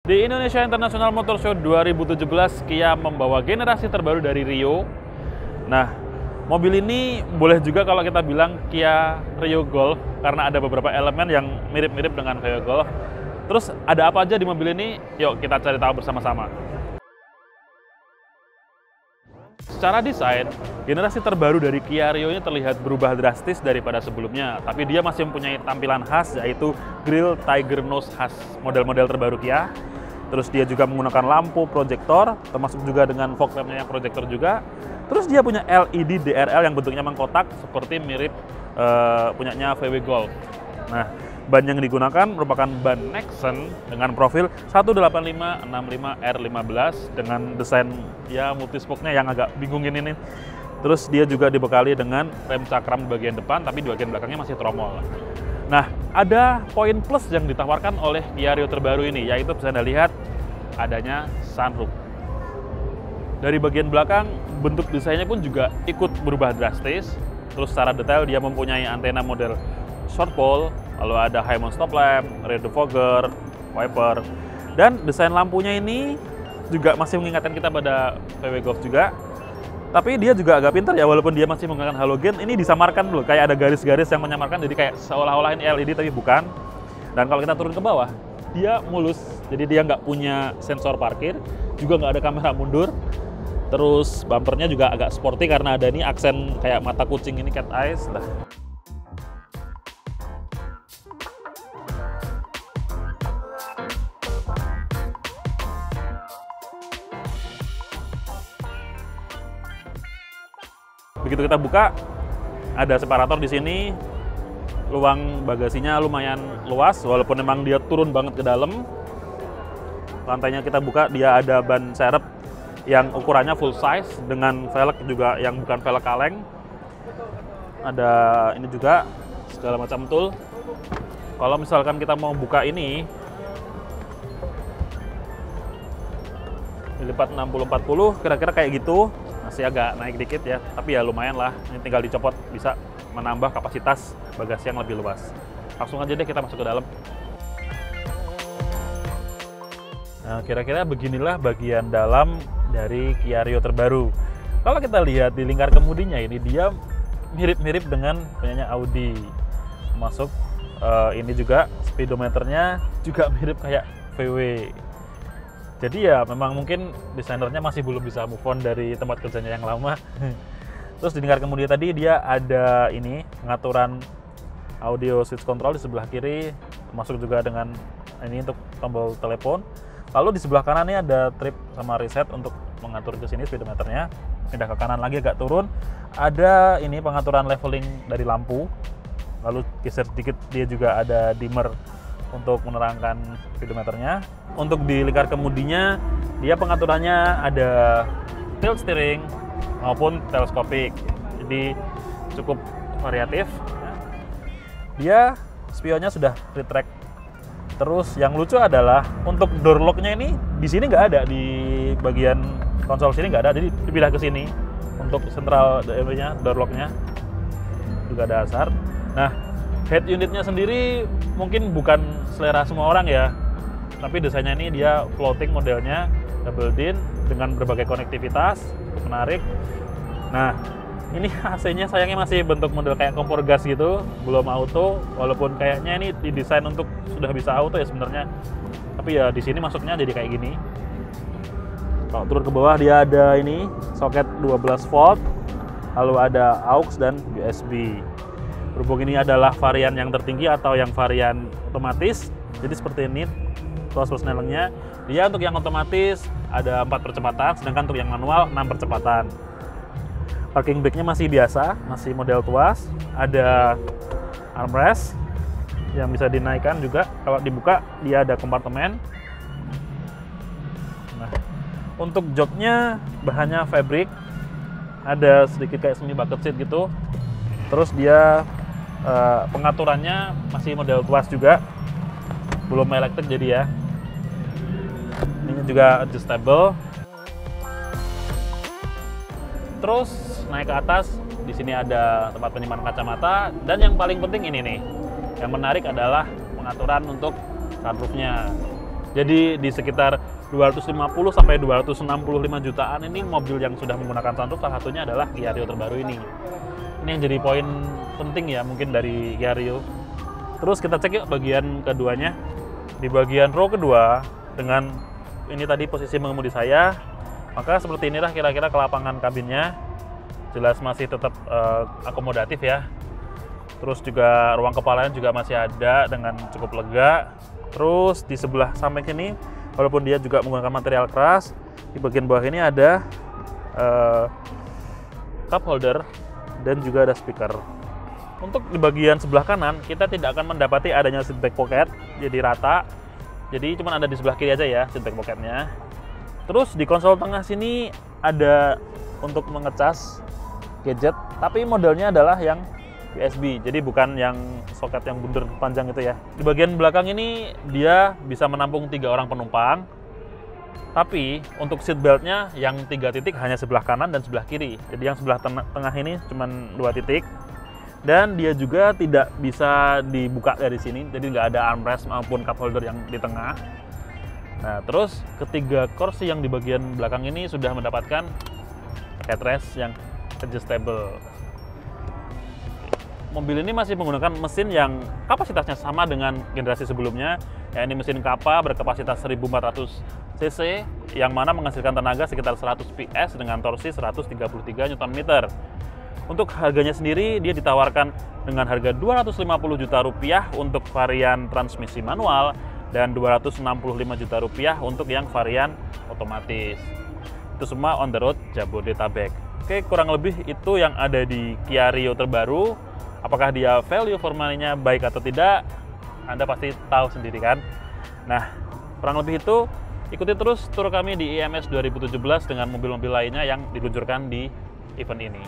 Di Indonesia International Motor Show 2017, Kia membawa generasi terbaru dari Rio. Nah, mobil ini boleh juga kalau kita bilang Kia Rio Golf, karena ada beberapa elemen yang mirip-mirip dengan Rio Golf. Terus ada apa aja di mobil ini? Yuk kita cari tahu bersama-sama. Secara desain, generasi terbaru dari Kia Rio ini terlihat berubah drastis daripada sebelumnya, tapi dia masih mempunyai tampilan khas, yaitu grill Tiger Nose khas model-model terbaru Kia. Terus dia juga menggunakan lampu proyektor, termasuk juga dengan fog lampnya yang proyektor juga. Terus dia punya LED DRL yang bentuknya mengkotak, seperti mirip punyanya VW Golf. Nah, ban yang digunakan merupakan ban Nexen dengan profil 185/65R15 dengan desain ya multispoke-nya yang agak bingungin ini. Terus dia juga dibekali dengan rem cakram di bagian depan, tapi di bagian belakangnya masih tromol. Nah, ada poin plus yang ditawarkan oleh Kia Rio terbaru ini, yaitu bisa Anda lihat adanya sunroof. Dari bagian belakang, bentuk desainnya pun juga ikut berubah drastis. Terus secara detail dia mempunyai antena model short pole, lalu ada high mount stop lamp, rear defogger, wiper, dan desain lampunya ini juga masih mengingatkan kita pada VW Golf juga. Tapi dia juga agak pintar ya, walaupun dia masih menggunakan halogen, ini disamarkan dulu, kayak ada garis-garis yang menyamarkan, jadi kayak seolah-olah ini LED tapi bukan. Dan kalau kita turun ke bawah, dia mulus, jadi dia nggak punya sensor parkir, juga nggak ada kamera mundur. Terus bumpernya juga agak sporty karena ada ini aksen kayak mata kucing ini, cat eyes lah. Begitu kita buka, ada separator di sini. Ruang bagasinya lumayan luas, walaupun memang dia turun banget ke dalam. Lantainya kita buka, dia ada ban serep yang ukurannya full size dengan velg juga yang bukan velg kaleng. Ada ini juga segala macam tool. Kalau misalkan kita mau buka ini, dilipat 60-40, kira-kira kayak gitu. Masih agak naik dikit ya, tapi ya lumayan lah. Ini tinggal dicopot, bisa menambah kapasitas bagasi yang lebih luas. Langsung aja deh kita masuk ke dalam. Nah, kira-kira beginilah bagian dalam dari Kia Rio terbaru. Kalau kita lihat di lingkar kemudinya ini, dia mirip-mirip dengan punyanya Audi. Masuk ini juga speedometernya juga mirip kayak VW. Jadi ya memang mungkin desainernya masih belum bisa move on dari tempat kerjanya yang lama. Terus di lingkar kemudian tadi dia ada ini pengaturan audio switch control di sebelah kiri, termasuk juga dengan ini untuk tombol telepon. Lalu di sebelah kanan ini ada trip sama reset untuk mengatur ke sini speedometernya. Pindah ke kanan lagi agak turun. Ada ini pengaturan leveling dari lampu. Lalu geser sedikit dia juga ada dimmer untuk menerangkan speedometernya. Untuk di lingkar kemudinya, dia pengaturannya ada tilt steering maupun teleskopik. Jadi cukup variatif. Dia spionnya sudah retract. Terus yang lucu adalah untuk door lock-nya ini di sini nggak ada, di bagian konsol sini nggak ada, jadi dipindah ke sini untuk sentral door lock-nya juga ada hazard. Nah, head unitnya sendiri mungkin bukan selera semua orang ya, tapi desainnya ini dia floating modelnya, double din dengan berbagai konektivitas, cukup menarik. Nah, ini AC-nya sayangnya masih bentuk model kayak kompor gas gitu, belum auto, walaupun kayaknya ini didesain untuk sudah bisa auto ya sebenarnya. Tapi ya di sini masuknya jadi kayak gini. Kalau turun ke bawah dia ada ini soket 12 volt, lalu ada aux dan USB. Berhubung ini adalah varian yang tertinggi atau yang varian otomatis, jadi seperti ini tuas persnelingnya. Dia untuk yang otomatis ada 4 percepatan, sedangkan untuk yang manual 6 percepatan. Parking brake-nya masih biasa, masih model tuas. Ada armrest yang bisa dinaikkan juga. Kalau dibuka dia ada kompartemen. Nah, untuk joknya bahannya fabric, ada sedikit kayak semi bucket seat gitu. Terus dia pengaturannya masih model tuas juga, belum elektrik jadi ya. Ini juga adjustable. Terus naik ke atas, di sini ada tempat penyimpanan kacamata, dan yang paling penting ini nih, yang menarik adalah pengaturan untuk sunroofnya. Jadi di sekitar 250 sampai 265 jutaan ini mobil yang sudah menggunakan sunroof, salah satunya adalah Kia Rio terbaru ini. Ini yang jadi poin penting ya mungkin dari Kia Rio. Terus kita cek yuk bagian keduanya. Di bagian row kedua dengan ini tadi posisi mengemudi saya, maka seperti inilah kira-kira kelapangan kabinnya. Jelas masih tetap akomodatif ya. Terus juga ruang kepalanya juga masih ada dengan cukup lega. Terus di sebelah samping sini, walaupun dia juga menggunakan material keras, di bagian bawah ini ada cup holder dan juga ada speaker. Untuk di bagian sebelah kanan, kita tidak akan mendapati adanya seat back pocket, jadi rata. Jadi cuma ada di sebelah kiri aja ya seat back pocketnya. Terus di konsol tengah sini ada untuk mengecas gadget, tapi modelnya adalah yang USB, jadi bukan yang soket yang bundar panjang itu ya. Di bagian belakang ini dia bisa menampung 3 orang penumpang, tapi untuk seat beltnya yang 3 titik hanya sebelah kanan dan sebelah kiri. Jadi yang sebelah tengah ini cuma 2 titik, dan dia juga tidak bisa dibuka dari sini, jadi nggak ada armrest maupun cup holder yang di tengah. Nah, terus ketiga kursi yang di bagian belakang ini sudah mendapatkan headrest yang adjustable. Mobil ini masih menggunakan mesin yang kapasitasnya sama dengan generasi sebelumnya, yakni mesin Kappa berkapasitas 1400 cc yang mana menghasilkan tenaga sekitar 100 PS dengan torsi 133 Nm. Untuk harganya sendiri dia ditawarkan dengan harga 250 juta rupiah untuk varian transmisi manual dan 265 juta rupiah untuk yang varian otomatis. Itu semua on the road Jabodetabek. Oke, kurang lebih itu yang ada di Kia Rio terbaru. Apakah dia value for money-nya baik atau tidak, Anda pasti tahu sendiri kan. Nah, kurang lebih itu, ikuti terus tur kami di IMS 2017 dengan mobil-mobil lainnya yang diluncurkan di event ini.